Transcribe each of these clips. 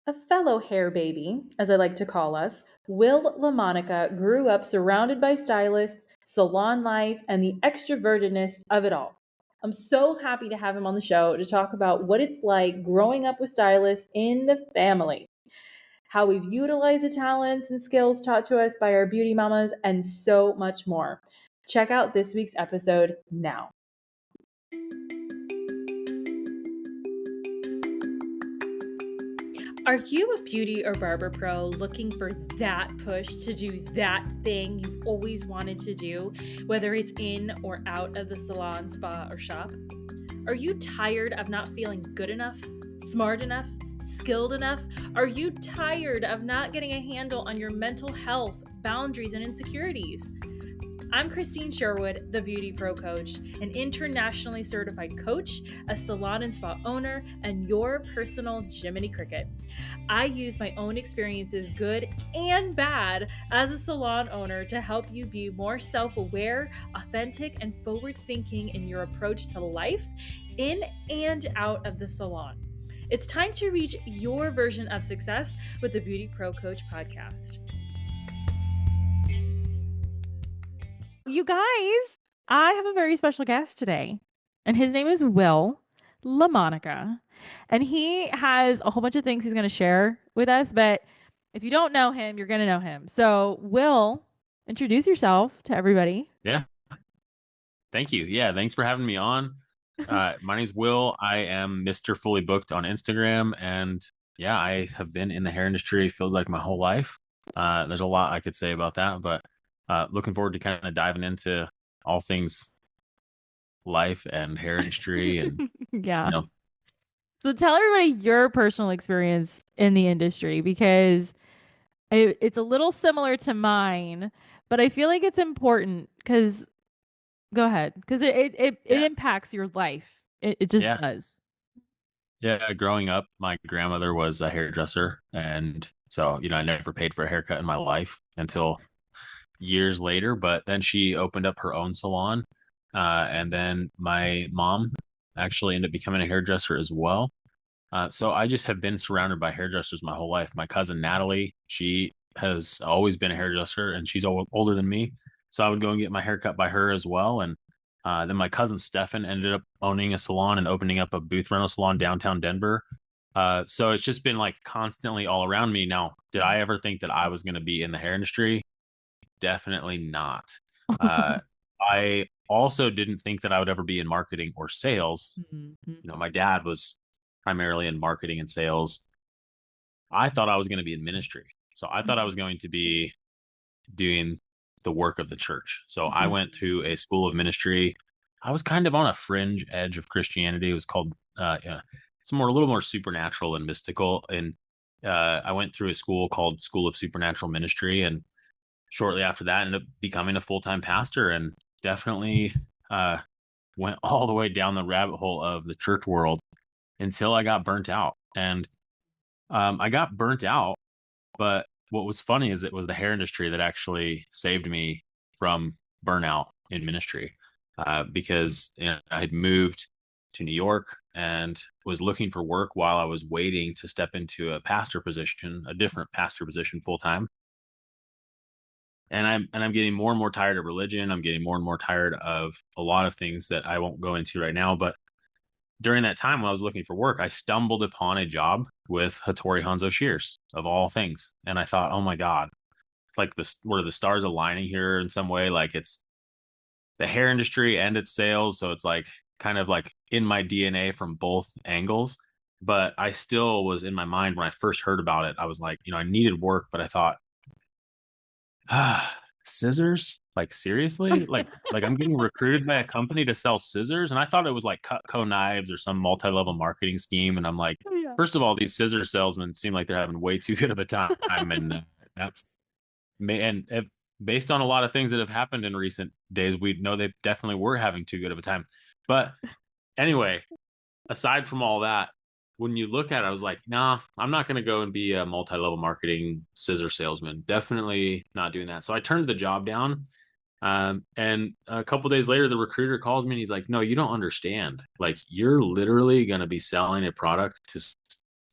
A fellow hair baby, as I like to call us, Will LaMonaca grew up surrounded by stylists, salon life, and the extrovertedness of it all. I'm so happy to have him on the show to talk about what it's like growing up with stylists in the family, how we've utilized the talents and skills taught to us by our beauty mamas, and so much more. Check out this week's episode now. Are you a beauty or barber pro looking for that push to do that thing you've always wanted to do, whether it's in or out of the salon, spa, or shop? Are you tired of not feeling good enough, smart enough, skilled enough? Are you tired of not getting a handle on your mental health, boundaries, and insecurities? I'm Christine Sherwood, the BeautyPro Coach, an internationally certified coach, a salon and spa owner, and your personal Jiminy Cricket. I use my own experiences, good and bad, as a salon owner to help you be more self-aware, authentic, and forward-thinking in your approach to life, in and out of the salon. It's time to reach your version of success with the BeautyPro Coach podcast. You guys, I have a very special guest today, and his name is Will LaMonaca, and he has a whole bunch of things he's going to share with us, but if you don't know him, you're going to know him. So, Will, introduce yourself to everybody. Yeah. Thank you. Yeah. Thanks for having me on. My name's Will. I am Mr. Fully Booked on Instagram. And yeah, I have been in the hair industry, feels like my whole life. There's a lot I could say about that, but looking forward to kind of diving into all things life and hair industry. And, Yeah. So tell everybody your personal experience in the industry, because it's a little similar to mine, but I feel like it's important because go ahead, because it impacts your life. It just does. Yeah. Growing up, my grandmother was a hairdresser. And so, I never paid for a haircut in my life until years later. But then she opened up her own salon. And then my mom actually ended up becoming a hairdresser as well. So I just have been surrounded by hairdressers my whole life. My cousin Natalie, she has always been a hairdresser, and she's older than me. So I would go and get my hair cut by her as well. And then my cousin Stefan ended up owning a salon and opening up a booth rental salon downtown Denver. So it's just been like constantly all around me. Now, did I ever think that I was going to be in the hair industry? Definitely not. I also didn't think that I would ever be in marketing or sales. My dad was primarily in marketing and sales. I thought I was going to be in ministry. So I thought I was going to be doing the work of the church. So I went to a school of ministry. I was kind of on a fringe edge of Christianity. It was called, it's a little more supernatural and mystical. And I went through a school called School of Supernatural Ministry. And shortly after that, ended up becoming a full-time pastor, and definitely went all the way down the rabbit hole of the church world until I got burnt out. And I got burnt out, but what was funny is it was the hair industry that actually saved me from burnout in ministry, because I had moved to New York and was looking for work while I was waiting to step into a pastor position, a different pastor position full time. And I'm getting more and more tired of religion. I'm getting more and more tired of a lot of things that I won't go into right now. But during that time when I was looking for work, I stumbled upon a job with Hattori Hanzo Shears, of all things. And I thought, oh my God, it's like where the stars aligning here in some way. Like it's the hair industry and it's sales. So it's like kind of like in my DNA from both angles. But I still was in my mind when I first heard about it. I was like, I needed work, but I thought, scissors? Like seriously? Like I'm getting recruited by a company to sell scissors, and I thought it was like Cutco knives or some multi-level marketing scheme. And I'm like, first of all, these scissor salesmen seem like they're having way too good of a time, and based on a lot of things that have happened in recent days, we know they definitely were having too good of a time. But anyway, aside from all that, when you look at it, I was like, nah, I'm not going to go and be a multi-level marketing scissor salesman. Definitely not doing that. So I turned the job down. And a couple days later, the recruiter calls me and he's like, no, you don't understand. Like, you're literally going to be selling a product to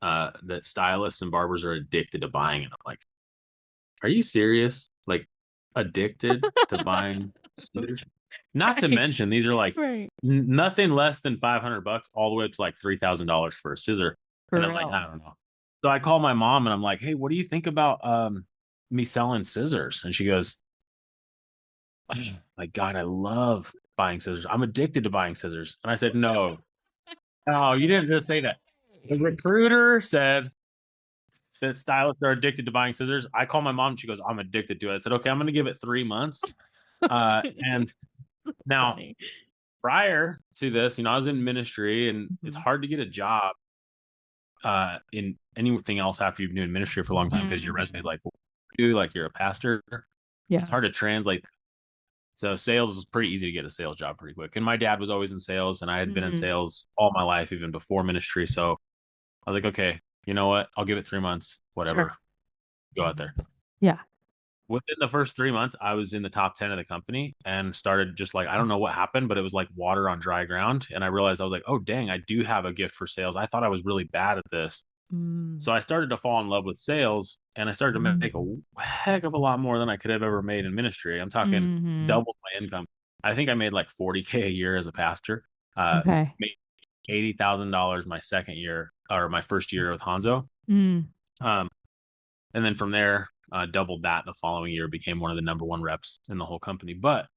that stylists and barbers are addicted to buying. And I'm like, are you serious? Like addicted to buying scissors? Not to Right. mention these are like Right. nothing less than $500 all the way up to like $3,000 for a scissor. And For I'm like, real. I don't know. So I call my mom and I'm like, hey, what do you think about me selling scissors? And she goes, oh, my God, I love buying scissors. I'm addicted to buying scissors. And I said, no, no, you didn't just say that. The recruiter said that stylists are addicted to buying scissors. I call my mom and she goes, I'm addicted to it. I said, okay, I'm going to give it 3 months. And now, Funny. prior to this, I was in ministry and it's Mhm. hard to get a job in anything else after you've been in ministry for a long time because your resume is Mhm. like, you like you're a pastor. It's Yeah. hard to translate. So sales is pretty easy to get a sales job pretty quick. And my dad was always in sales and I had been in Mhm. sales all my life, even before ministry. So I was like, okay, you know what? I'll give it 3 months, Sure. whatever. Go out there. Yeah. Within the first 3 months, I was in the top 10 of the company and started just like, I don't know what happened, but it was like water on dry ground. And I realized I was like, oh, dang, I do have a gift for sales. I thought I was really bad at this. Mm. So I started to fall in love with sales and I started to make Mm. a heck of a lot more than I could have ever made in ministry. I'm talking Mhm. double my income. I think I made like 40K a year as a pastor. Okay. Made $80,000 my second year or my first year with Hanzo. Mm. Um, and then from there, doubled that the following year, became one of the number one reps in the whole company. But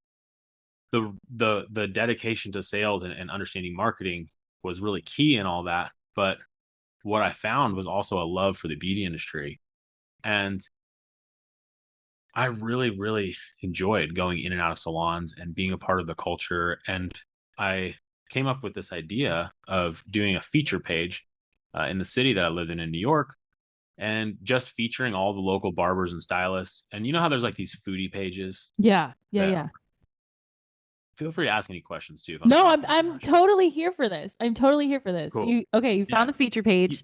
the dedication to sales and understanding marketing was really key in all that. But what I found was also a love for the beauty industry. And I really, really enjoyed going in and out of salons and being a part of the culture. And I came up with this idea of doing a feature page in the city that I lived in New York, and just featuring all the local barbers and stylists. And you know how there's like these foodie pages Yeah. Yeah. that Yeah. feel free to ask any questions too if I'm No, I'm talking too I'm much. totally here for this. I'm totally here for this. Cool. You Yeah. found the feature page.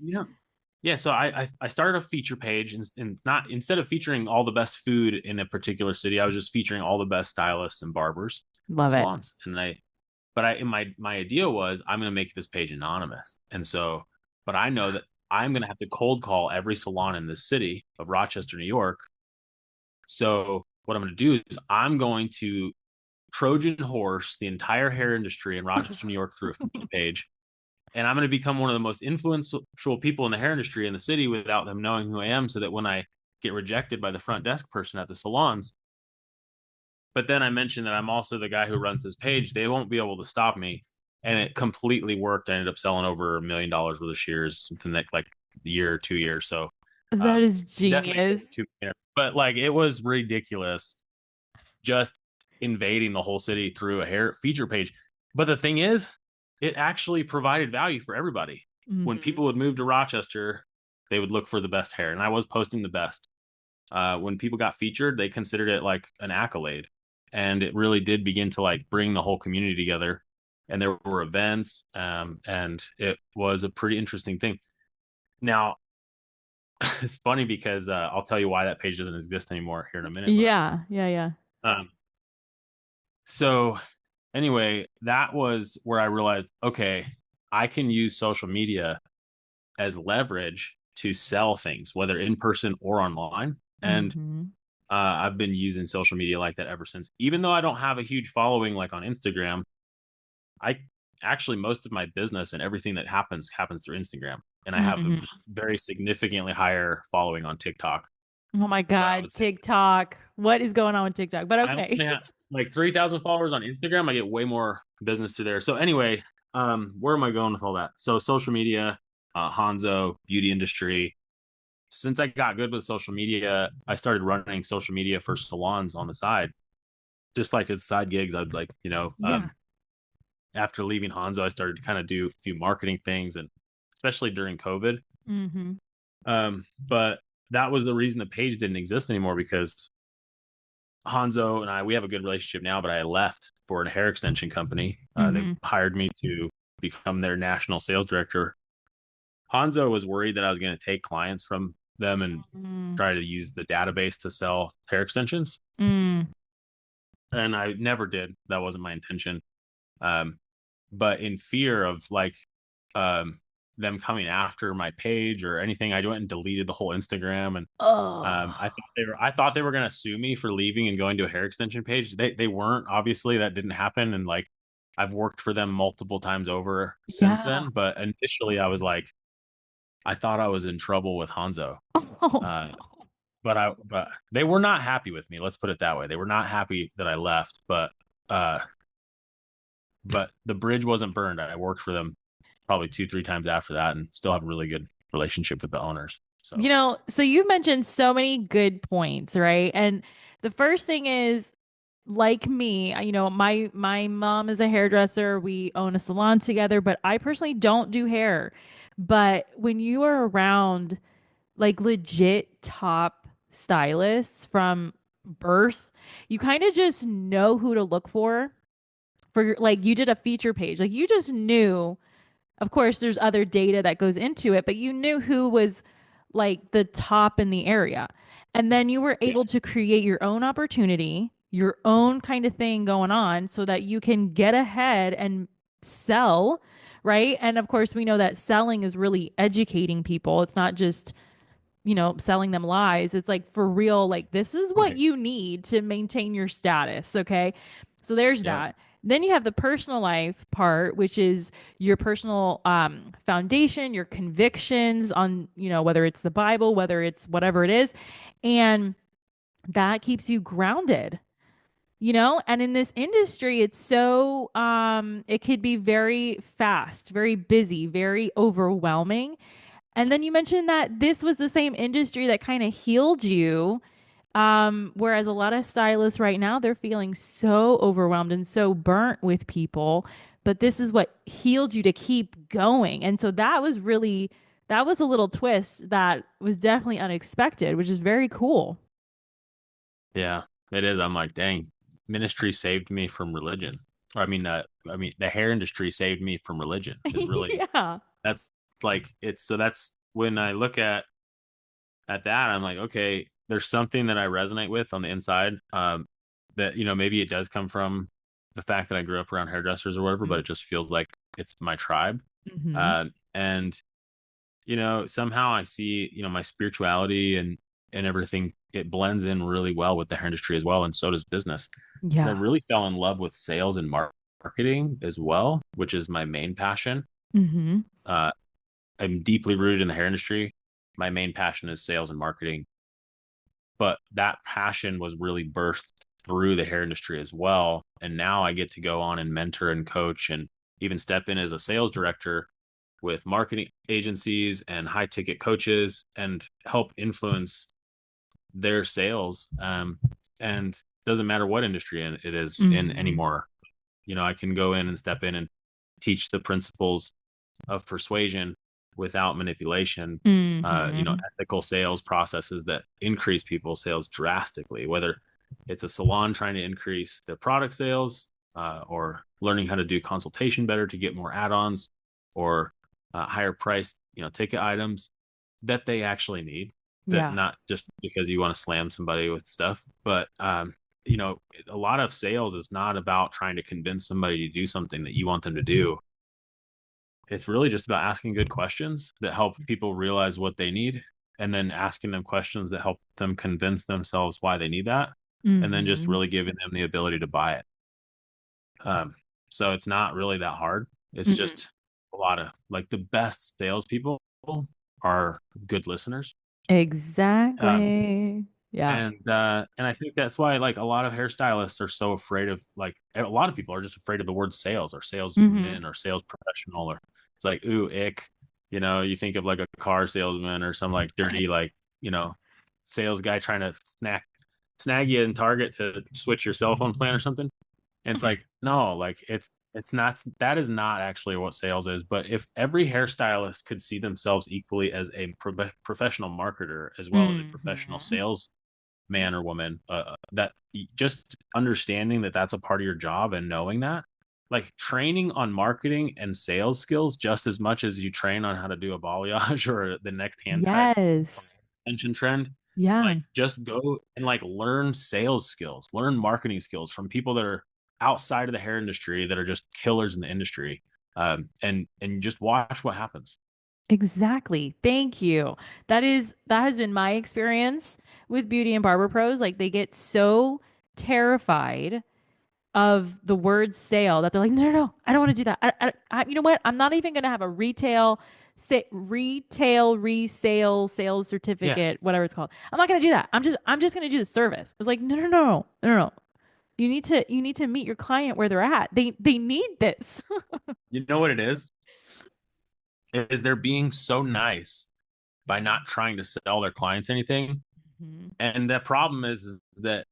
Yeah. So I started a feature page and not instead of featuring all the best food in a particular city, I was just featuring all the best stylists and barbers and Love it. salons. But my idea was I'm going to make this page anonymous. And so, but I know that I'm going to have to cold call every salon in the city of Rochester, New York. So what I'm going to do is I'm going to Trojan horse the entire hair industry in Rochester, New York through a feed page. And I'm going to become one of the most influential people in the hair industry in the city without them knowing who I am, so that when I get rejected by the front desk person at the salons, but then I mentioned that I'm also the guy who runs this page, they won't be able to stop me. And it completely worked. I ended up selling over $1 million worth of shears in like a year or 2 years. So That is definitely genius. but like it was ridiculous just invading the whole city through a hair feature page. But the thing is, it actually provided value for everybody. When Mhm. people would move to Rochester, they would look for the best hair, and I was posting the best. When people got featured, they considered it like an accolade, and it really did begin to like bring the whole community together. And there were events, and it was a pretty interesting thing. Now, it's funny because I'll tell you why that page doesn't exist anymore here in a minute. But Yeah. Yeah. Yeah. um, so anyway, that was where I realized, okay, I can use social media as leverage to sell things, whether in person or online. And Mhm. I've been using social media like that ever since. Even though I don't have a huge following like on Instagram, I actually most of my business and everything that happens through Instagram. And I have a Mhm. very significantly higher following on TikTok. Oh my But I God, would say TikTok. What is going on with TikTok? But I okay. only have like 3,000 followers on Instagram. I get way more business through there. So anyway, where am I going with all that? So social media, Hanzo, beauty industry. Since I got good with social media, I started running social media for salons on the side, just like as side gigs. I'd like, Yeah. after leaving Hanzo, I started to kind of do a few marketing things, and especially during COVID. Mhm. But that was the reason the page didn't exist anymore, because Hanzo and we have a good relationship now, but I left for a hair extension company. They Mhm. hired me to become their national sales director. Hanzo was worried that I was going to take clients from them and Mm. try to use the database to sell hair extensions. Mm. And I never did. That wasn't my intention. Um, but in fear of like them coming after my page or anything. I went and deleted the whole Instagram, and Oh, I thought they were gonna sue me for leaving and going to a hair extension page. They weren't. Obviously, that didn't happen, and like I've worked for them multiple times over since yeah. then. But initially, I was like, I thought I was in trouble with Hanzo. Uh, but they were not happy with me. Let's put it that way. They were not happy that I left, uh, but the bridge wasn't burned. I worked for them probably 2, 3 times after that, and still have a really good relationship with the owners. So So you've mentioned so many good points, right? And the first thing is, like me, my mom is a hairdresser. We own a salon together, but I personally don't do hair. But when you are around like legit top stylists from birth, you kind of just know who to look for like you did a feature page. Like you just knew, of course, there's other data that goes into it, but you knew who was like the top in the area. And then you were yeah, able to create your own opportunity, your own kind of thing going on so that you can get ahead and sell, right? And of course, we know that selling is really educating people. It's not just selling them lies. It's like for real, like this is what right. you need to maintain your status. Okay. So there's Yep. that. Then you have the personal life part, which is your personal foundation, your convictions on, whether it's the Bible, whether it's whatever it is. And that keeps you grounded. And in this industry, it's so it could be very fast, very busy, very overwhelming. And then you mentioned that this was the same industry that kind of healed you. Whereas a lot of stylists right now, they're feeling so overwhelmed and so burnt with people. But this is what healed you to keep going. And so that was a little twist that was definitely unexpected, which is very cool. Yeah, it is. I'm like, dang, ministry saved me from religion. Or I mean, the hair industry saved me from religion. Is really Yeah. that's like it's so that's when I look at that, I'm like, okay, there's something that I resonate with on the inside. That maybe it does come from the fact that I grew up around hairdressers or whatever, but it just feels like it's my tribe. Mm-hmm. And somehow I see my spirituality and everything, it blends in really well with the hair industry as well, and so does business, because I Yeah. really fell in love with sales and marketing as well, which is my main passion. Mm-hmm. uh, I'm deeply rooted in the hair industry. My main passion is sales and marketing, but that passion was really birthed through the hair industry as well, and now I get to go on and mentor and coach and even step in as a sales director with marketing agencies and high ticket coaches and help influence their sales. And doesn't matter what industry it is in Mm-hmm. anymore. I can go in and step in and teach the principles of persuasion without manipulation. Mm-hmm. Ethical sales processes that increase people's sales drastically, whether it's a salon trying to increase their product sales, or learning how to do consultation better to get more add-ons, or higher priced, ticket items that they actually need, that Yeah. not just because you want to slam somebody with stuff. But a lot of sales is not about trying to convince somebody to do something that you want them to do. It's really just about asking good questions that help people realize what they need, and then asking them questions that help them convince themselves why they need that, and then just Mm-hmm. really giving them the ability to buy it. So it's not really that hard. It's Mm-mm. just a lot of like the best salespeople are good listeners. Um, Exactly. Yeah. and I think that's why like a lot of hairstylists are so afraid of, like, a lot of people are just afraid of the word sales or Mm-hmm. salesman or sales professional, or it's like, ooh, ick. You think of like a car salesman or some like dirty, like, you know, sales guy trying to snag you in Target to switch your cell phone plan or something. And it's like, no, like it's not, that is not actually what sales is. But if every hairstylist could see themselves equally as a professional marketer as well as a professional Mm-hmm. sales man or woman, that just understanding that that's a part of your job and knowing that, like training on marketing and sales skills just as much as you train on how to do a balayage or the next hand tie Yes. extension trend, Yeah. like just go and like learn sales skills, learn marketing skills from people that are outside of the hair industry that are just killers in the industry. And just watch what happens. Exactly. Thank you. That has been my experience with beauty and barber pros. Like they get so terrified of the word sale that they're like, no, no, no, I don't want to do that. You know what? I'm not even going to have a retail resale sales Yeah. certificate, whatever it's called. I'm not going to do that. I'm just going to do the service. It's like, no, no, no, no, no, no, no. You need to meet your client where they're at. They need this. You know what it is they're being so nice by not trying to sell their clients anything. Mhm. And the problem is that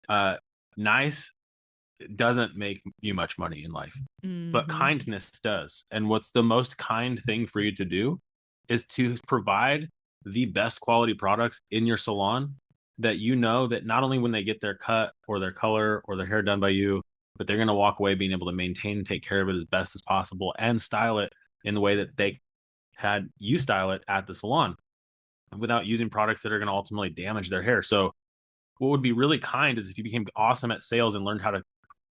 uh, nice doesn't make you much money in life, but Mhm. kindness does. And what's the most kind thing for you to do is to provide the best quality products in your salon that you know that not only when they get their cut or their color or their hair done by you, but they're going to walk away being able to maintain and take care of it as best as possible and style it in the way that they had you style it at the salon without using products that are going to ultimately damage their hair. So what would be really kind is if you became awesome at sales and learned how to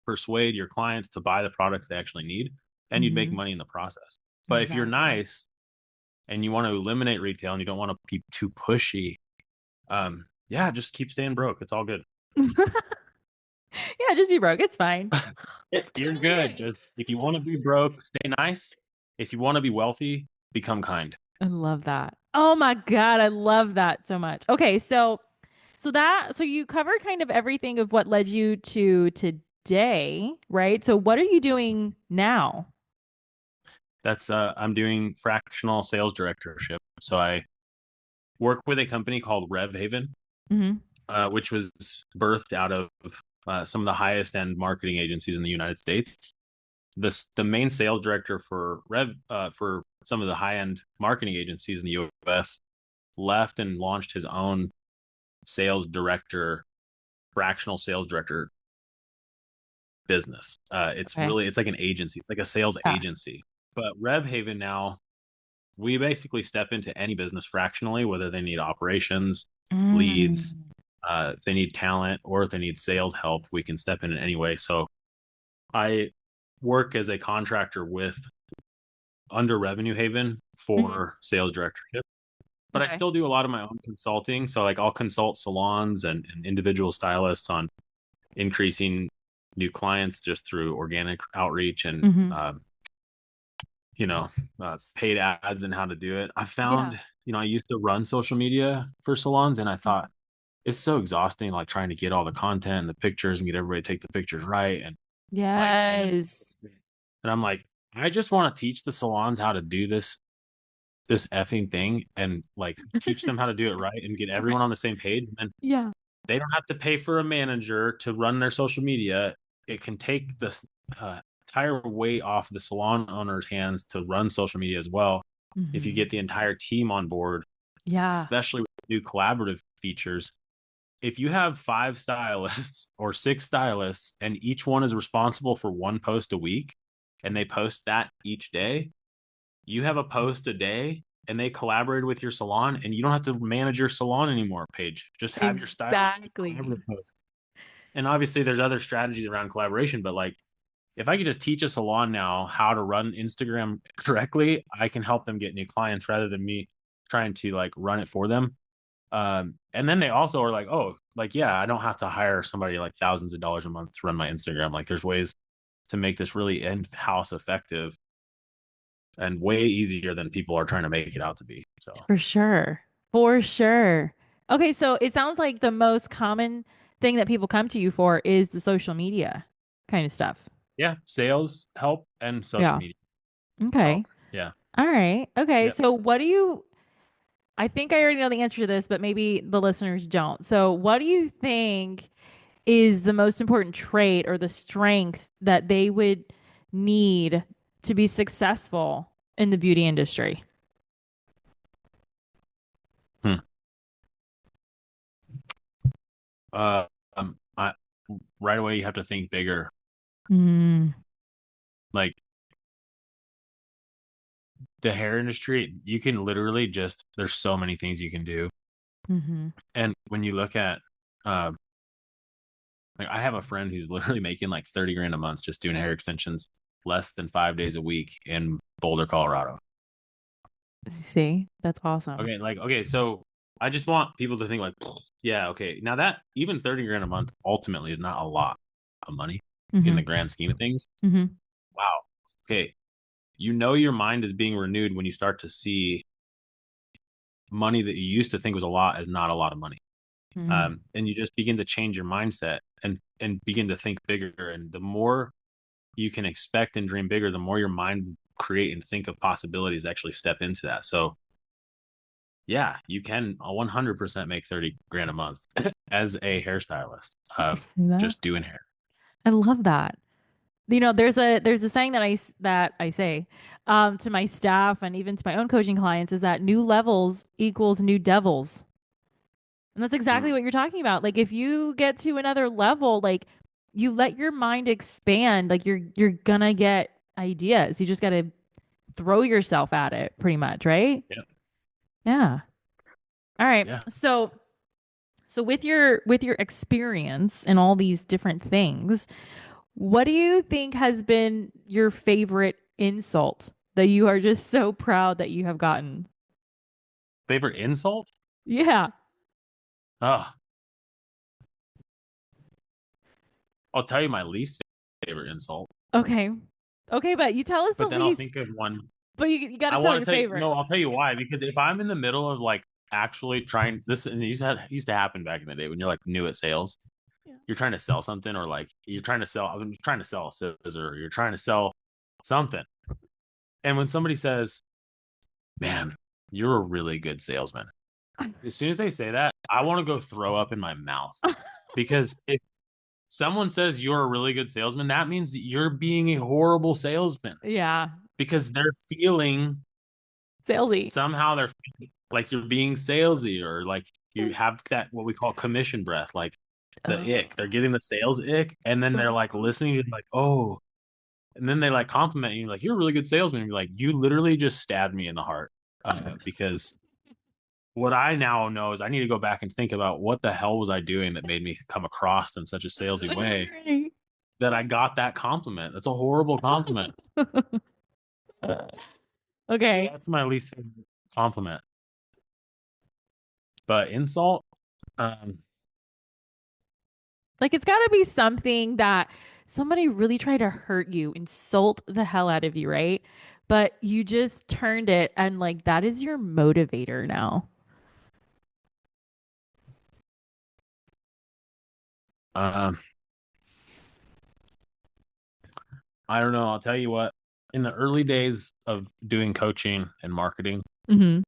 persuade your clients to buy the products they actually need, and you'd make Mhm. money in the process. But if you're Exactly. nice and you want to eliminate retail and you don't want to be too pushy, yeah, just keep staying broke. It's all good. Yeah, just be broke. It's fine. It's You're good. totally. Just if you want to be broke, stay nice. If you want to be wealthy, become kind. I love that. Oh my God, I love that so much. Okay, so you covered kind of everything of what led you to today, right? So what are you doing now? That's I'm doing fractional sales directorship. So I work with a company called Rev Haven, Hmm. which was birthed out of some of the highest end marketing agencies in the United States. The main sales director for for some of the high end marketing agencies in the U.S. left and launched his own sales director, fractional sales director business. Okay. It's like an agency. It's like a sales Yeah. agency. But Rev Haven now, we basically step into any business fractionally, whether they need operations, leads, Mm. if they need talent, or if they need sales help, we can step in any way. So I work as a contractor with under Revenue Haven Hmm. for sales directorship, but I Okay. still do a lot of my own consulting. So like I'll consult salons and individual stylists on increasing new clients just through organic outreach and Hmm. you know paid ads and how to do it. I Yeah. found I used to run social media for salons and I thought it's so exhausting like trying to get all the content and the pictures and get everybody to take the pictures right and like Yes. and I'm like I just want to teach the salons how to do this effing thing and like teach them how to do it right and get everyone Right. on the same page. And Yeah. they don't have to pay for a manager to run their social media. It can take the entire weight off the salon owner's hands to run social media as well. If you Hmm. get the entire team on board, Yeah. especially with new collaborative features, if you have five stylists or six stylists and each one is responsible for one post a week and they post that each day, you have a post a day and they collaborate with your salon and you don't have to manage your salon anymore, Paige. Just have your stylist do Exactly. collaborative posts. And obviously there's other strategies around collaboration, but like if I could just teach a salon now how to run Instagram correctly, I can help them get new clients rather than me trying to like run it for them. And then they also are like, oh, like, yeah, I don't have to hire somebody like thousands of dollars a month to run my Instagram. Like there's ways to make this really in-house effective and way easier than people are trying to make it out to be. So For sure. For sure. Okay, so it sounds like the most common thing that people come to you for is the social media kind of stuff. yeah, sales help and social Yeah. media Okay. help. Yeah. All right. Okay. Yeah. So what do you I think I already know the answer to this, but maybe the listeners don't. So what do you think is the most important trait or the strength that they would need to be successful in the beauty industry? Hmm. Uh, I, right away, you have to think bigger. Mm, Like the hair industry, you can literally just, there's so many things you can do. mm-hmm. And when you look at, um, like I have a friend who's literally making like 30 grand a month just doing hair extensions less than 5 days a week in Boulder, Colorado. See, that's awesome. Okay, so I just want people to think like, yeah, okay. Now that even 30 grand a month ultimately is not a lot of money in Mm-hmm. the grand scheme of things. Mm-hmm. Wow. Okay. You know your mind is being renewed when you start to see money that you used to think was a lot as not a lot of money. Mm-hmm. And you just begin to change your mindset and begin to think bigger. And the more you can expect and dream bigger, the more your mind create and think of possibilities actually step into that. So yeah, you can 100% make 30 grand a month as a hairstylist, See that? just doing hair. I love that. There's a saying that I say to my staff and even to my own coaching clients is that new levels equals new devils. And that's exactly Mm, what you're talking about. Like if you get to another level, like you let your mind expand, like you're gonna get ideas. You just got to throw yourself at it pretty much, right? yeah, Yeah. All right. yeah. So with your experience and all these different things, what do you think has been your favorite insult that you are just so proud that you have gotten? Favorite insult? Yeah. Oh, I'll tell you my least favorite insult, Okay. Okay, but you tell us the but then I'll least, think of one. but you got to I tell want to your tell you, favorite. no, I'll tell you why. Because if I'm in the middle of like actually trying this, and it used to happen back in the day when you're like new at sales, Yeah. you're trying to sell something, or like I'm trying to sell a scissor, or you're trying to sell something. And when somebody says, man, you're a really good salesman, as soon as they say that, I want to go throw up in my mouth. Because if someone says you're a really good salesman, that means that you're being a horrible salesman Yeah. because they're feeling Salesy. somehow they're like you're being salesy, or like you have that what we call commission breath, like the Oh. ick. They're getting the sales ick, and then they're like listening to like, oh, and then they like compliment you, like you're a really good salesman. And you're like, you literally just stabbed me in the heart, because what I now know is I need to go back and think about what the hell was I doing that made me come across in such a salesy way that I got that compliment. That's a horrible compliment. Okay. That's my least favorite compliment. But insult, um, Like it's got to be something that somebody really tried to hurt you, insult the hell out of you, right? But you just turned it and like that is your motivator now. um, I don't know. I'll tell you what. In the early days of doing coaching and marketing, Mm-hmm.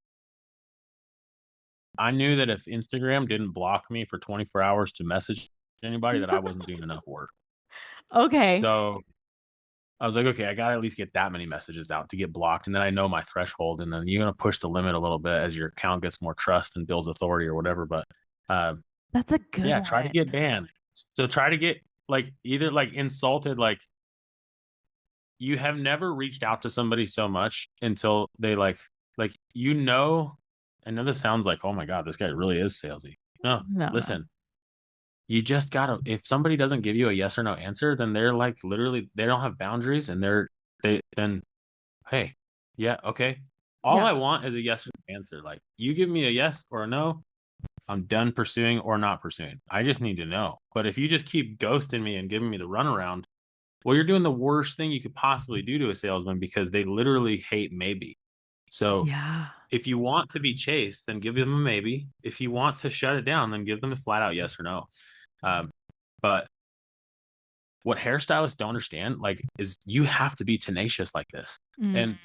I knew that if Instagram didn't block me for 24 hours to message anybody, that I wasn't doing enough work. Okay. So I was like, okay, I got to at least get that many messages out to get blocked. And then I know my threshold. And then you're going to push the limit a little bit as your account gets more trust and builds authority or whatever. But uh, That's a good yeah, try to get one. banned. So try to get like either like insulted, like you have never reached out to somebody so much until they like, I know this sounds like, oh my God, this guy really is salesy. No, No, no. listen, you just gotta, if somebody doesn't give you a yes or no answer, then they're like literally they don't have boundaries, and they then hey, yeah, okay, all Yeah. I want is a yes or no answer. Like you give me a yes or a no, I'm done pursuing or not pursuing. I just need to know. But if you just keep ghosting me and giving me the runaround, well, you're doing the worst thing you could possibly do to a salesman, because they literally hate maybe. So Yeah. if you want to be chased, then give them a maybe. If you want to shut it down, then give them a flat out yes or no. Um, but what hairstylists don't understand, like, is you have to be tenacious like this. Mm. And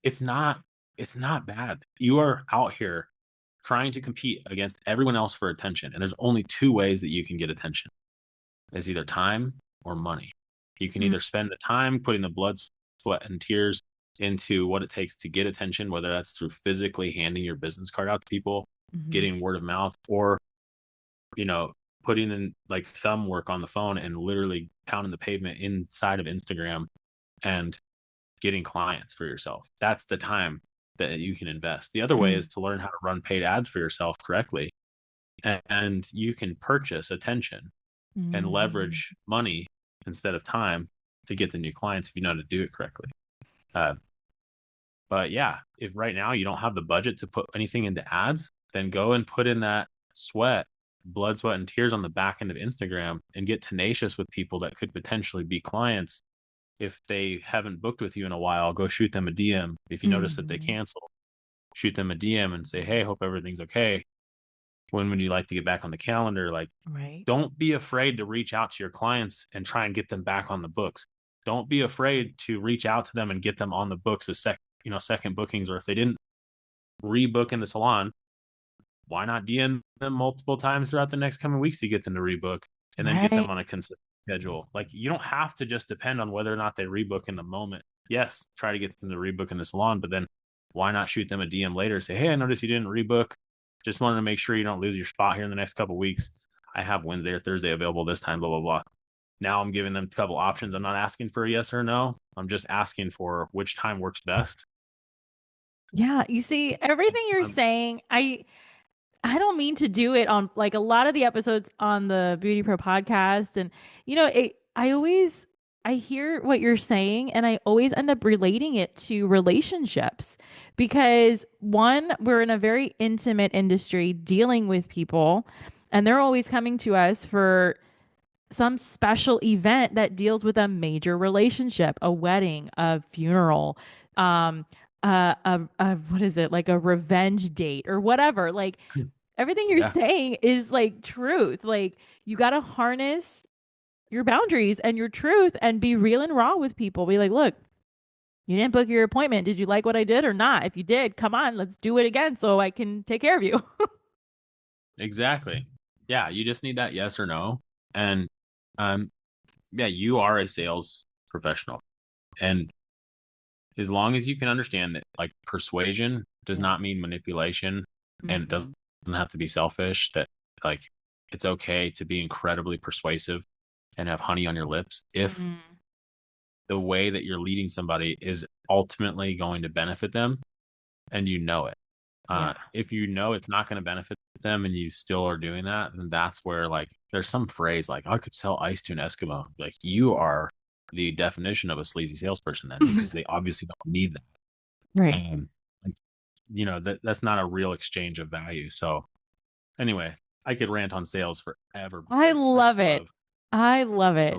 it's not, it's not bad. You are out here trying to compete against everyone else for attention. And there's only two ways that you can get attention. It's either time or money. You can Mm. either spend the time putting the blood, sweat, and tears into what it takes to get attention, whether that's through physically handing your business card out to people, Mm-hmm. getting word of mouth, or, you know, putting in like thumb work on the phone and literally pounding the pavement inside of Instagram and getting clients for yourself. That's the time that you can invest. The other way Mm. is to learn how to run paid ads for yourself correctly. And you can purchase attention and Mm. leverage money instead of time to get the new clients if you know how to do it correctly. Uh, But yeah, if right now you don't have the budget to put anything into ads, then go and put in that blood, sweat, and tears on the back end of Instagram and get tenacious with people that could potentially be clients. If they haven't booked with you in a while, go shoot them a DM. If you notice that they cancel, shoot them a DM and say, hey, hope everything's okay. When would you like to get back on the calendar? Like, Right. don't be afraid to reach out to your clients and try and get them back on the books. Don't be afraid to reach out to them and get them on the books as second bookings. Or if they didn't rebook in the salon, why not DM them multiple times throughout the next coming weeks to get them to rebook and then get them on a consistent schedule? Like, you don't have to just depend on whether or not they rebook in the moment. Yes, try to get them to rebook in the salon, but then why not shoot them a DM later? Say, hey, I noticed you didn't rebook. Just wanted to make sure you don't lose your spot here in the next couple of weeks. I have Wednesday or Thursday available this time, blah, blah, blah. Now I'm giving them a couple options. I'm not asking for a yes or no. I'm just asking for which time works best. Yeah. You see, everything you're saying, I don't mean to do it on like a lot of the episodes on the Beauty Pro podcast. And, I hear what you're saying and I always end up relating it to relationships because one, we're in a very intimate industry dealing with people and they're always coming to us for some special event that deals with a major relationship, a wedding, a funeral, what is it, like a revenge date or whatever. Like everything you're saying is like truth. Like you got to harness your boundaries and your truth and be real and raw with people. Be like, look, you didn't book your appointment. Did you like what I did or not? If you did, come on, let's do it again so I can take care of you. Exactly. Yeah, you just need that yes or no. And yeah, you are a sales professional. And as long as you can understand that like persuasion does not mean manipulation and it doesn't have to be selfish, that like it's okay to be incredibly persuasive and have honey on your lips if the way that you're leading somebody is ultimately going to benefit them and you know it. If you know it's not going to benefit them and you still are doing that, then that's where like there's some phrase like, I could sell ice to an Eskimo. Like you are the definition of a sleazy salesperson then because they obviously don't need that. Right. Like, that's not a real exchange of value. So anyway, I could rant on sales forever. I love it. I love it.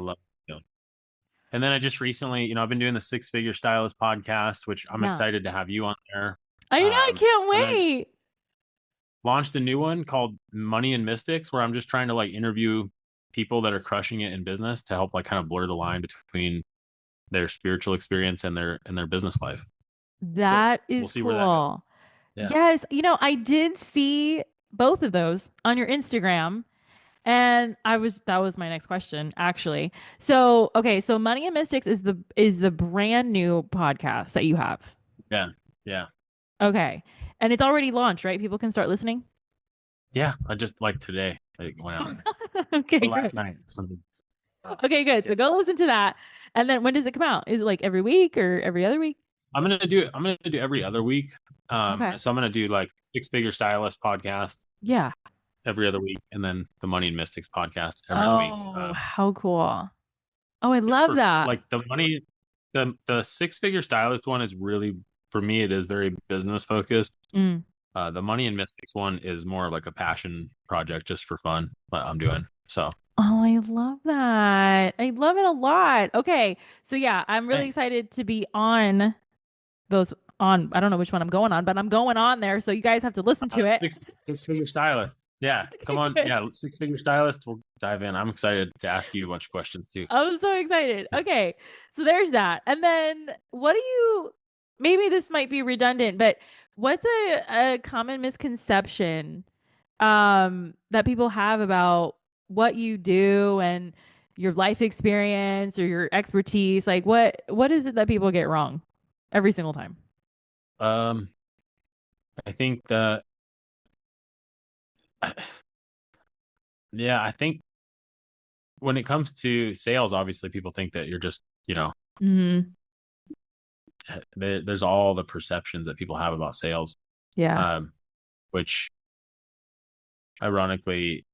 And then I just recently, I've been doing the Six Figure Stylist podcast, which I'm excited to have you on there. I know, I can't wait. Launched a new one called Money and Mystics, where I'm just trying to like interview people that are crushing it in business to help like kind of blur the line between their spiritual experience and their business life. That is we'll see cool. where that goes. Yeah. Yes, I did see both of those on your Instagram. And that was my next question, actually. So, okay, so Money and Mystics is the brand new podcast that you have. Yeah. Yeah. Okay. And it's already launched, right? People can start listening? Yeah. I just like today. I went out. Okay. Last night. Okay, good. So go listen to that. And then when does it come out? Is it like every week or every other week? I'm gonna do every other week. So I'm gonna do like Six Figure Stylist podcast. Yeah. Every other week, and then the Money and Mystics podcast every other week. Oh, how cool! Oh, I love that. Like the Six Figure Stylist one is really, for me, it is very business focused. The Money and Mystics one is more like a passion project, just for fun. That I'm doing so. Oh, I love that. I love it a lot. Okay, so yeah, I'm really excited to be on those. I don't know which one I'm going on, but I'm going on there. So you guys have to listen to it. Six Figure Stylist. Yeah, come on. Yeah, Six Figure Stylist. We'll dive in. I'm excited to ask you a bunch of questions too. I'm so excited. Okay, so there's that. And then maybe this might be redundant, but what's a common misconception that people have about what you do and your life experience or your expertise? Like what is it that people get wrong every single time? I think that I think when it comes to sales, obviously people think that you're just, there's all the perceptions that people have about sales. Yeah. Which ironically,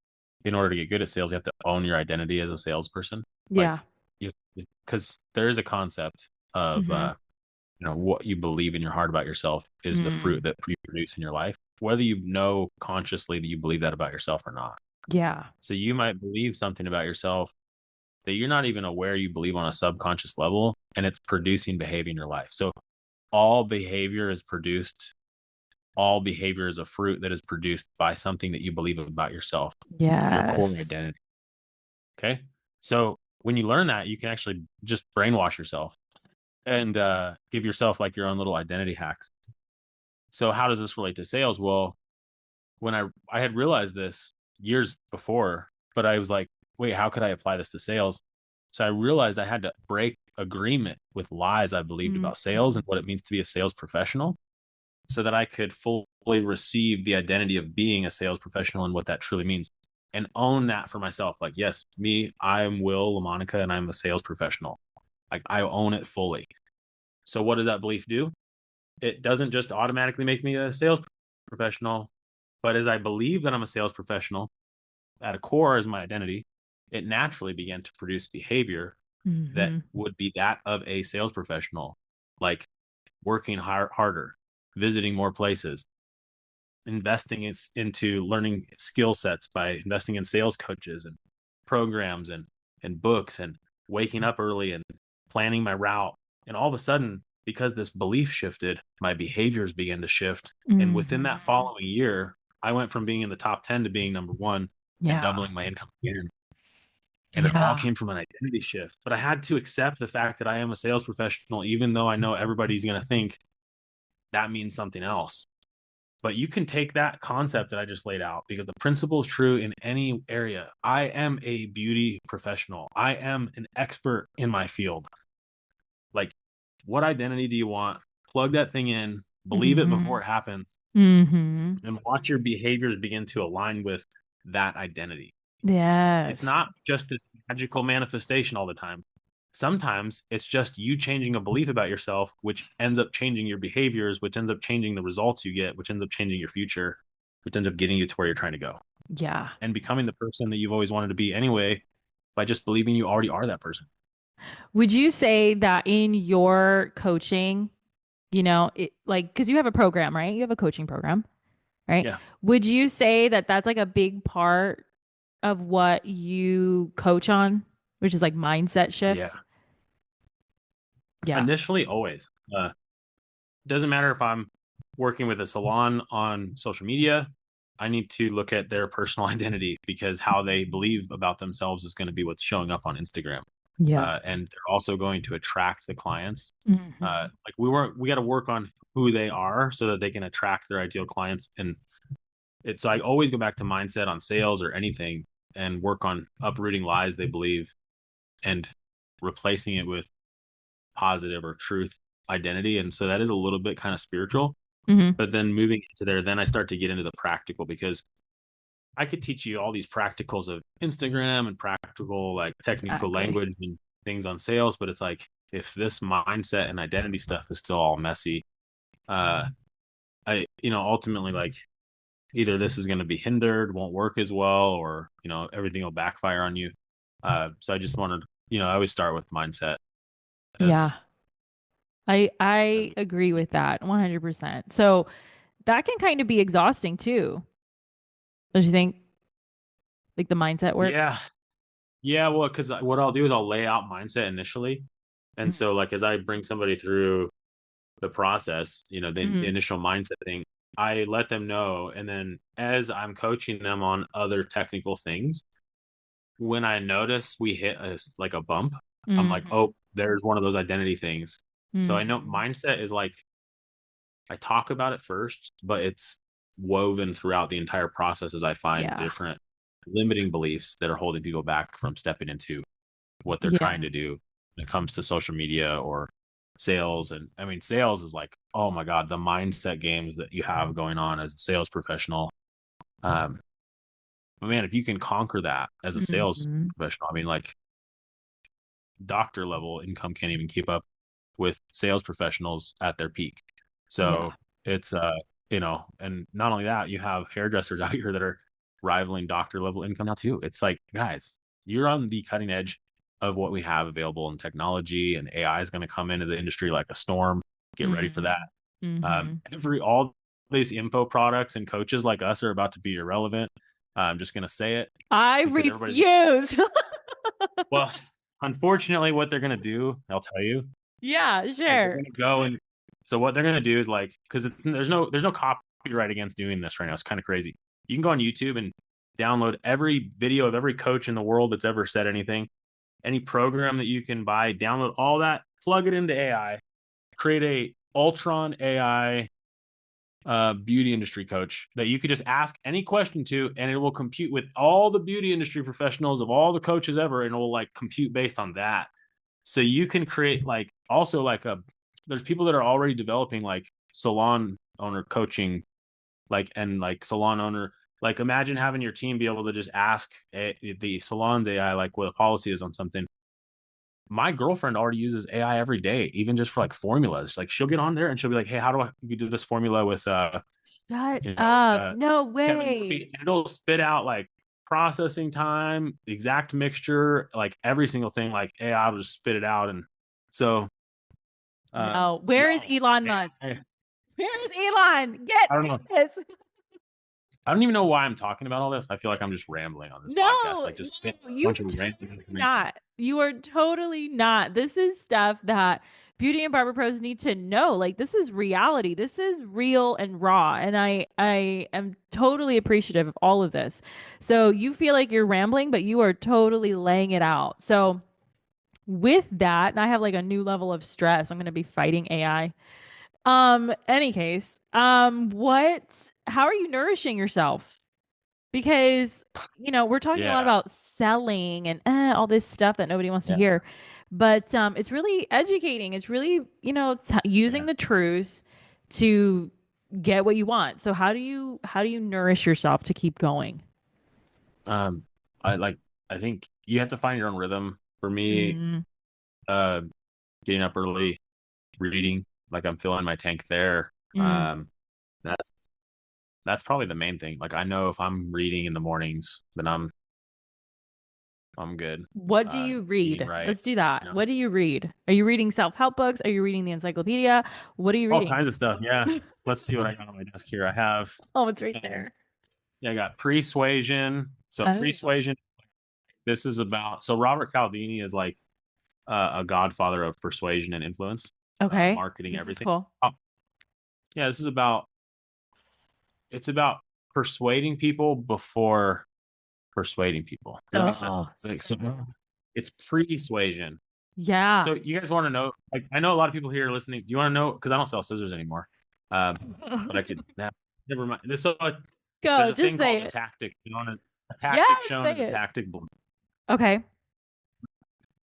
in order to get good at sales, you have to own your identity as a salesperson. Yeah. Because there is a concept of what you believe in your heart about yourself is the fruit that you produce in your life, whether you know consciously that you believe that about yourself or not. Yeah. So you might believe something about yourself that you're not even aware you believe on a subconscious level, and it's producing behavior in your life. So all behavior is produced, all behavior is a fruit that is produced by something that you believe about yourself, your core Yes. identity. Okay. So when you learn that, you can actually just brainwash yourself and give yourself like your own little identity hacks. So how does this relate to sales? Well, when I had realized this years before, but I was like, wait, how could I apply this to sales? So I realized I had to break agreement with lies I believed about sales and what it means to be a sales professional so that I could fully receive the identity of being a sales professional and what that truly means and own that for myself. Like, yes, I'm Will LaMonaca and I'm a sales professional. Like I own it fully. So what does that belief do? It doesn't just automatically make me a sales professional, but as I believe that I'm a sales professional at a core as my identity, it naturally began to produce behavior that would be that of a sales professional, like working harder, visiting more places, investing into learning skill sets by investing in sales coaches and programs and books and waking up early and planning my route. And all of a sudden, because this belief shifted, my behaviors began to shift. And within that following year, I went from being in the top 10 to being number one and doubling my income again. And it all came from an identity shift. But I had to accept the fact that I am a sales professional, even though I know everybody's going to think that means something else. But you can take that concept that I just laid out because the principle is true in any area. I am a beauty professional. I am an expert in my field. Like, what identity do you want? Plug that thing in, believe it before it happens, and watch your behaviors begin to align with that identity. Yes. It's not just this magical manifestation all the time. Sometimes it's just you changing a belief about yourself, which ends up changing your behaviors, which ends up changing the results you get, which ends up changing your future, which ends up getting you to where you're trying to go. Yeah. And becoming the person that you've always wanted to be anyway, by just believing you already are that person. Would you say that in your coaching, because you have a program, right? You have a coaching program, right? Yeah. Would you say that that's like a big part of what you coach on, which is like mindset shifts? Yeah. Initially, always. Doesn't matter if I'm working with a salon on social media. I need to look at their personal identity because how they believe about themselves is going to be what's showing up on Instagram. Yeah. And they're also going to attract the clients. Mm-hmm. Like we got to work on who they are so that they can attract their ideal clients. And so I always go back to mindset on sales or anything and work on uprooting lies they believe and replacing it with positive or truth identity. And so that is a little bit kind of spiritual, but then moving into there, then I start to get into the practical because I could teach you all these practicals of Instagram and practical like technical language and things on sales, but it's like if this mindset and identity stuff is still all messy, ultimately like either this is going to be hindered, won't work as well, or everything will backfire on you. So I just wanted, I always start with mindset. Yeah. I agree with that 100%. So that can kind of be exhausting too. Don't you think? Like the mindset work? Yeah. Yeah. Well, because what I'll do is I'll lay out mindset initially. And so, like, as I bring somebody through the process, the initial mindset thing, I let them know. And then as I'm coaching them on other technical things, when I notice we hit a bump, I'm like, oh, there's one of those identity things. So I know mindset is like, I talk about it first, but it's woven throughout the entire process as I find different limiting beliefs that are holding people back from stepping into what they're trying to do when it comes to social media or sales. And I mean, sales is like, oh my God, the mindset games that you have going on as a sales professional. But man, if you can conquer that as a sales professional, I mean, like doctor level income can't even keep up with sales professionals at their peak. So it's, and not only that, you have hairdressers out here that are rivaling doctor level income now too. It's like, guys, you're on the cutting edge of what we have available in technology, and AI is going to come into the industry like a storm. get ready for that. Mm-hmm. All these info products and coaches like us are about to be irrelevant. I'm just gonna say it I because everybody's refuse. well, unfortunately, what they're gonna do, I'll tell you. Yeah, Like they're sure. gonna go and so what they're gonna do is like because there's no copyright against doing this right now. It's kind of crazy. You can go on YouTube and download every video of every coach in the world that's ever said anything, any program that you can buy, download all that, plug it into AI, create a Ultron AI beauty industry coach that you could just ask any question to, and it will compute with all the beauty industry professionals of all the coaches ever, and it will like compute based on that. So you can create like also like there's people that are already developing like salon owner coaching, like and like salon owner. Like imagine having your team be able to just ask the salon's AI like what a policy is on something. My girlfriend already uses AI every day, even just for like formulas. Like she'll get on there and she'll be like, "Hey, how do I do this formula with Shut you know up. No Kevin way. Murphy?" And it'll spit out like processing time, the exact mixture, like every single thing. Like AI will just spit it out, and so No. Where is no, Elon Musk? Where is Elon? Get I don't know. this. I don't even know why I'm talking about all this. I feel like I'm just rambling on this podcast, No, like just spit a you bunch of are random totally information. not. You are totally not. This is stuff that beauty and barber pros need to know. Like this is reality. This is real and raw. And I am totally appreciative of all of this. So you feel like you're rambling, but you are totally laying it out. So with that, and I have like a new level of stress. I'm going to be fighting AI. Any case, how are you nourishing yourself? Because we're talking a lot Yeah, about selling and all this stuff that nobody wants to yeah, hear, but it's really educating. It's really using yeah. the truth to get what you want. So how do you nourish yourself to keep going? Um, I like. I think you have to find your own rhythm. For me, Mm, uh, getting up early, reading, like I'm filling my tank there. mm. That's that's probably the main thing. Like I know if I'm reading in the mornings, then I'm good. What do you Eating read? right, Let's do that. you know, What do you read? Are you reading self-help books? Are you reading the encyclopedia? What are you all reading? kinds of stuff. Yeah. Let's see what I got on my desk here. I have, Oh, it's right um, there. yeah, I got persuasion. So Oh, persuasion. This is about. So Robert Cialdini is like a godfather of persuasion and influence, okay. marketing, This is everything. cool. Oh, yeah, this is about. It's about persuading people before persuading people. Does that make sense? Oh, Like, so so good. it's persuasion. Yeah. So you guys want to know? Like, I know a lot of people here are listening. Do you want to know? Because I don't sell scissors anymore. But I could. Nah, never mind. There's Go, a just thing say called a it. tactic. You know, and a tactic Yes, shown say is a it. tactic blown. Okay.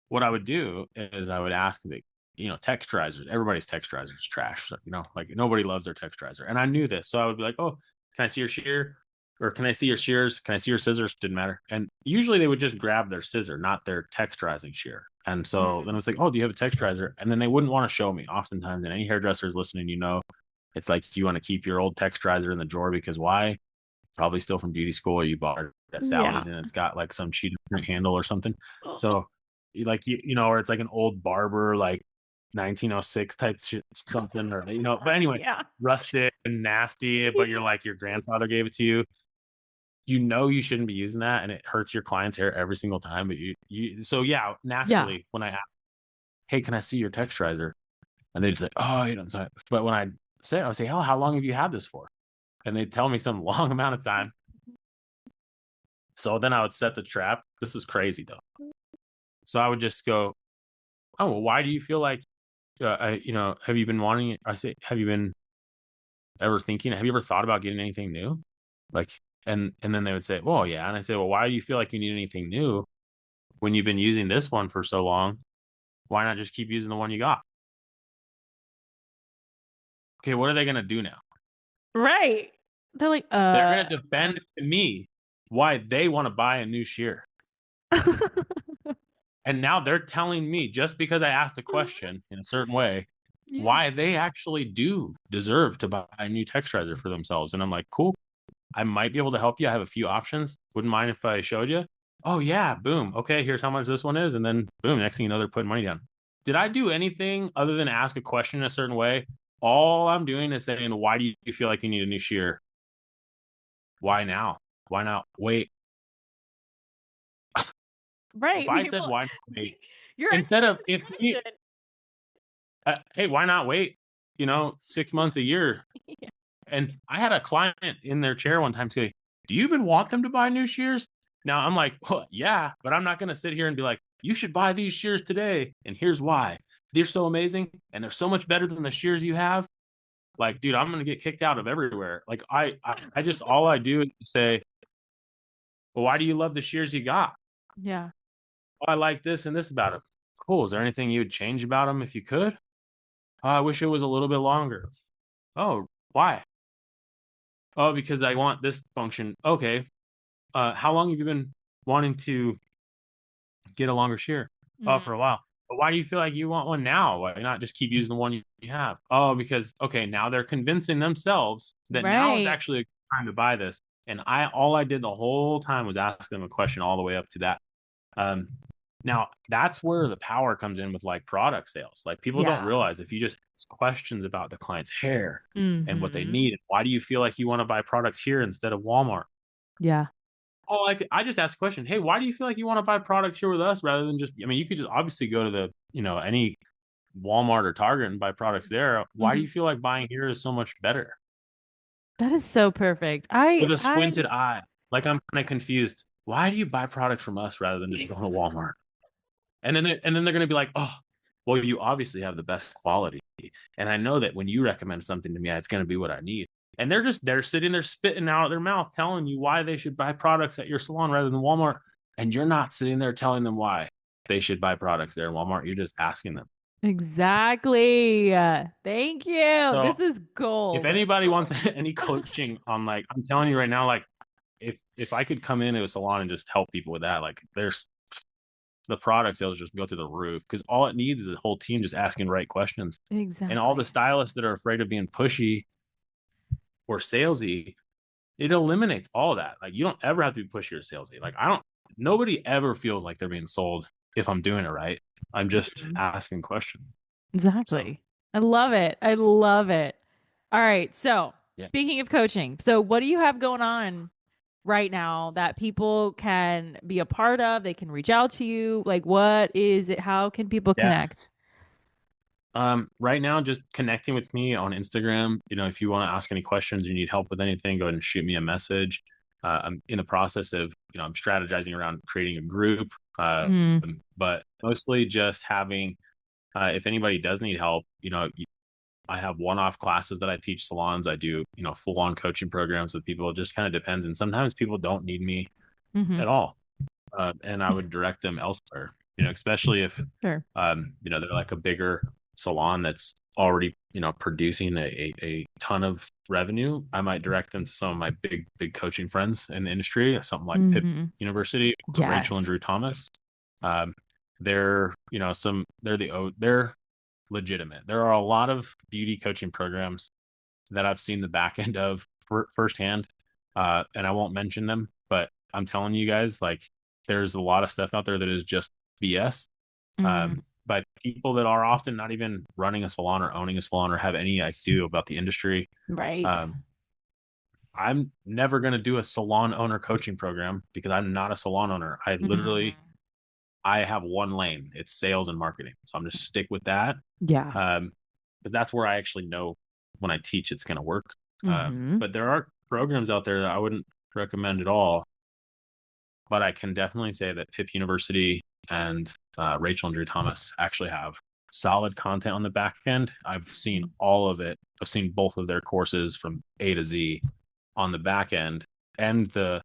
What I would do is I would ask the, texturizers. Everybody's texturizer is trash. So, like nobody loves their texturizer. And I knew this. So I would be like, oh, can I see your shear? Or can I see your shears? Can I see your scissors? Didn't matter. And usually they would just grab their scissor, not their texturizing shear. And so then I was like, oh, do you have a texturizer? And then they wouldn't want to show me. Oftentimes, and any hairdressers listening, it's like you want to keep your old texturizer in the drawer because why? Probably still from beauty school or you bought it at Yeah. Sally's and it's got like some cheater print handle or something. So or it's like an old barber, like 1906 type shit, something, or but anyway, Yeah. rusted and nasty, but you're like your grandfather gave it to you. You shouldn't be using that, and it hurts your client's hair every single time. But so yeah, Yeah. naturally, when I ask, hey, can I see your texturizer? And they just like, oh, but when I would say, oh, how long have you had this for? And they tell me some long amount of time. So then I would set the trap. This is crazy though. So I would just go, oh, well, why do you feel like, have you been wanting? I say, have you been ever thinking? Have you ever thought about getting anything new? Like, and then they would say, well, yeah. And I say, well, why do you feel like you need anything new when you've been using this one for so long? Why not just keep using the one you got? Okay, what are they gonna do now? Right. They're like, They're gonna defend to me why they want to buy a new shear. And now they're telling me just because I asked a question in a certain way, yeah. why they actually do deserve to buy a new texturizer for themselves. And I'm like, cool, I might be able to help you. I have a few options. Wouldn't mind if I showed you. Oh, yeah, boom. Okay, here's how much this one is. And then boom, next thing you know, they're putting money down. Did I do anything other than ask a question in a certain way All I'm doing is saying, why do you feel like you need a new shear? Why now? Why not wait? If Right. I said Well, why not wait, you're instead asking of the if you, question. hey, why not wait? 6 months, a year. Yeah. And I had a client in their chair one time say, "Do you even want them to buy new shears?" Now I'm like, well, yeah, but I'm not going to sit here and be like, "You should buy these shears today, and here's why. They're so amazing, and they're so much better than the shears you have." Like, dude, I'm going to get kicked out of everywhere. Like, I just all I do is say, "Well, why do you love the shears you got?" Yeah. "Oh, I like this and this about them." "Cool. Is there anything you would change about them if you could?" "Oh, I wish it was a little bit longer." "Oh, why?" "Oh, because I want this function." "Okay. How long have you been wanting to get a longer shear?" "Oh, Mm. for a while." "But why do you feel like you want one now? Why not just keep using the one you have?" "Oh, because okay, now they're convincing themselves that now is Right. actually a good time to buy this." And all I did the whole time was ask them a question all the way up to that. Um, Now that's where the power comes in with like product sales. Like people don't Yeah. realize if you just ask questions about the client's hair and what they Mm-hmm. need, and why do you feel like you want to buy products here instead of Walmart? Yeah. Oh, I just asked a question. Hey, why do you feel like you want to buy products here with us rather than just? I mean, you could just obviously go to any Walmart or Target and buy products there. Why do Mm-hmm. you feel like buying here is so much better? That is so perfect. With a I squinted eye, like I'm kind of confused. Why do you buy products from us rather than just going to Walmart? And then they're going to be like, oh, well, you obviously have the best quality, and I know that when you recommend something to me, it's going to be what I need. And they're sitting there spitting out of their mouth telling you why they should buy products at your salon rather than Walmart, and you're not sitting there telling them why they should buy products there in Walmart. You're just asking them. exactly. Thank you. So This is if gold. anybody wants any coaching on like, I'm telling you right now, like if I could come into a salon and just help people with that, like there's the product sales just go through the roof because all it needs is a whole team just asking right questions. And all the Exactly. stylists that are afraid of being pushy or salesy, it eliminates all that. Like you don't ever have to be pushy or salesy. Like nobody ever feels like they're being sold if I'm doing it right. I'm just Mhm. asking questions. So Exactly. I love it. I love it. All right. So, yeah. speaking of coaching, so what do you have going on right now that people can be a part of? They can reach out to you. Like, what is it? How can people Yeah. connect? Right now, just connecting with me on Instagram. If you want to ask any questions, you need help with anything, go ahead and shoot me a message. I'm in the process of, I'm strategizing around creating a group, Mm, but mostly just having, if anybody does need help, I have one-off classes that I teach salons. I do, full-on coaching programs with people. It just kind of depends. And sometimes people don't need me hmm at all. And I would direct them elsewhere, especially if, Sure. they're like a bigger salon that's already, producing a ton of revenue. I might direct them to some of my big coaching friends in the industry, something like Pitt hmm University or Rachel and Yes. Drew Thomas. Um, they're legitimate. There are a lot of beauty coaching programs that I've seen the back end of firsthand. And I won't mention them, but I'm telling you guys, like, there's a lot of stuff out there that is just BS. Mm, But people that are often not even running a salon or owning a salon or have any idea about the industry. right. Um, I'm never going to do a salon owner coaching program because I'm not a salon owner. hmm I have one lane. It's sales and marketing. So I'm just stick with that. Yeah. Because that's where I actually know when I teach it's going to work. hmm But there are programs out there that I wouldn't recommend at all. But I can definitely say that Pitt University and Rachel and Drew Thomas actually have solid content on the back end. I've seen all of it. I've seen both of their courses from A to Z on the back end, and the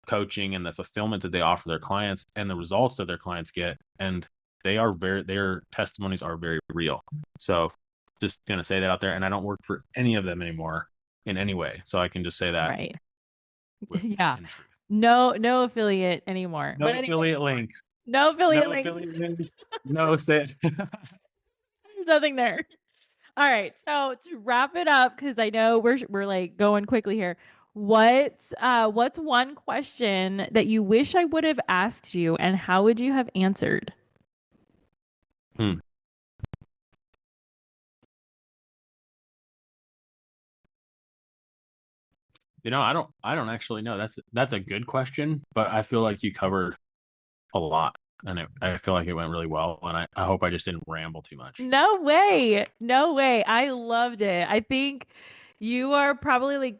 coaching and the fulfillment that they offer their clients and the results that their clients get. And their testimonies are very real. So just going to say that out there. And I don't work for any of them anymore in any way. So I can just say that Right. with Yeah. in truth. No affiliate anymore. No But anyway, affiliate links. no affiliate No links. affiliate links. No say. There's nothing there. All right. So to wrap it up, because I know we're like going quickly here. What's one question that you wish I would have asked you, and how would you have answered? Hmm. I don't actually know. That's a good question, but I feel like you covered a lot, and I feel like it went really well, and I hope I just didn't ramble too much. No way. No way. I loved it. I think you are probably like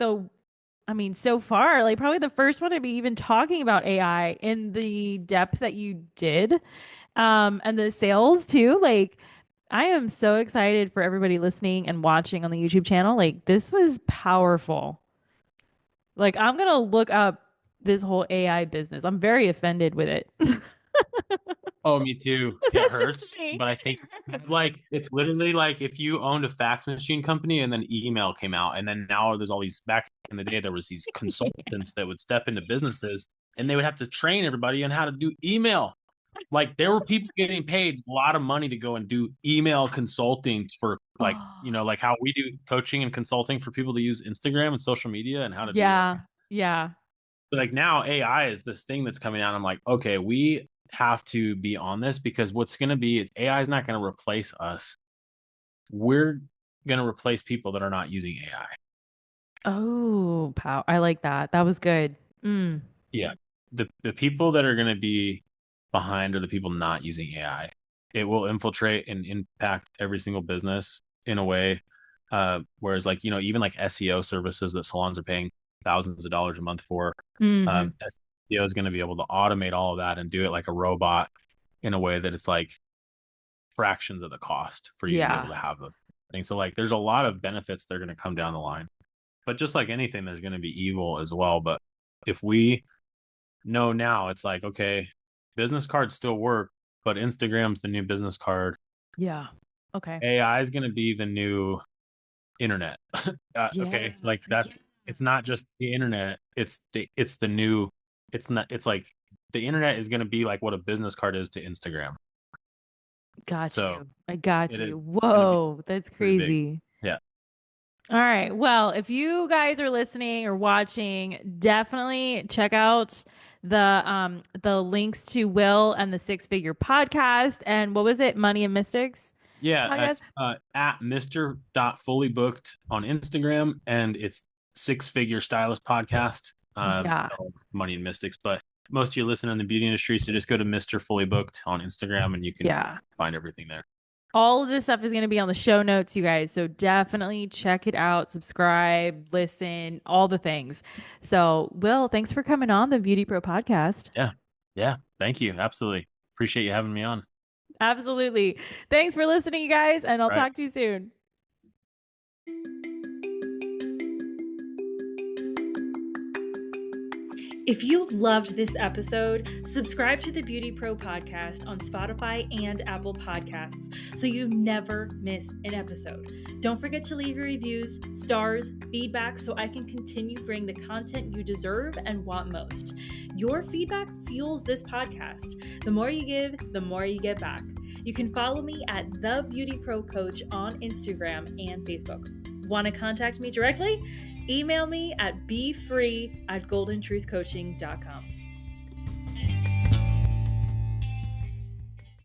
so far, like probably the first one to be even talking about AI in the depth that you did. And the sales too. Like, I am so excited for everybody listening and watching on the YouTube channel. Like, this was powerful. Like, I'm gonna look up this whole AI business. I'm very offended with it. Oh, me too. It That's just hurts, me. but I think like it's literally like if you owned a fax machine company and then email came out, and then now there's all these back in the day there was these consultants that would step into businesses and they would have to train everybody on how to do email. Like there were people getting paid a lot of money to go and do email consulting for like, Oh, like how we do coaching and consulting for people to use Instagram and social media and how to do yeah. Yeah. like now AI is this thing that's coming out. I'm like, okay, we have to be on this because what's going to be is AI is not going to replace us. We're going to replace people that are not using AI. Oh, pow. I like that. That was good. Mm. Yeah. The people that are going to be behind are the people not using AI. It will infiltrate and impact every single business in a way. Whereas like, even like SEO services that salons are paying thousands of dollars a month for, Hmm. SEO is going to be able to automate all of that and do it like a robot in a way that it's like fractions of the cost for you to be able Yeah. to have those things. So like there's a lot of benefits that are going to come down the line. But just like anything, there's going to be evil as well. But if we know now, it's like, okay, business cards still work, but Instagram's the new business card. Yeah. Okay. AI is going to be the new internet. Yeah. Okay, like Yeah. it's not just the internet. It's the new. It's not. It's like the internet is going to be like what a business card is to Instagram. Got So you. I got it you. is going to be Whoa, that's pretty big. crazy. Yeah. All right. Well, if you guys are listening or watching, definitely check out the links to Will and the Six Figure podcast. And what was it? Money and Mystics Yeah, podcast? it's at Mr. Fully Booked on Instagram, and it's Six Figure Stylist Podcast. Yeah. Money and Mystics, but most of you listen in the beauty industry, so just go to Mr. Fully Booked on Instagram, and you can Yeah. find everything there. All of this stuff is going to be on the show notes, you guys. So definitely check it out, subscribe, listen, all the things. So, Will, thanks for coming on the Beauty Pro podcast. Yeah, yeah. Thank you. Absolutely appreciate you having me on. Absolutely. Thanks for listening, you guys, and I'll Right. talk to you soon. If you loved this episode, subscribe to the Beauty Pro podcast on Spotify and Apple Podcasts so you never miss an episode. Don't forget to leave your reviews, stars, feedback so I can continue bringing the content you deserve and want most. Your feedback fuels this podcast. The more you give, the more you get back. You can follow me at the BeautyPro Coach on Instagram and Facebook. Want to contact me directly? Email me at befree@goldentruthcoaching.com.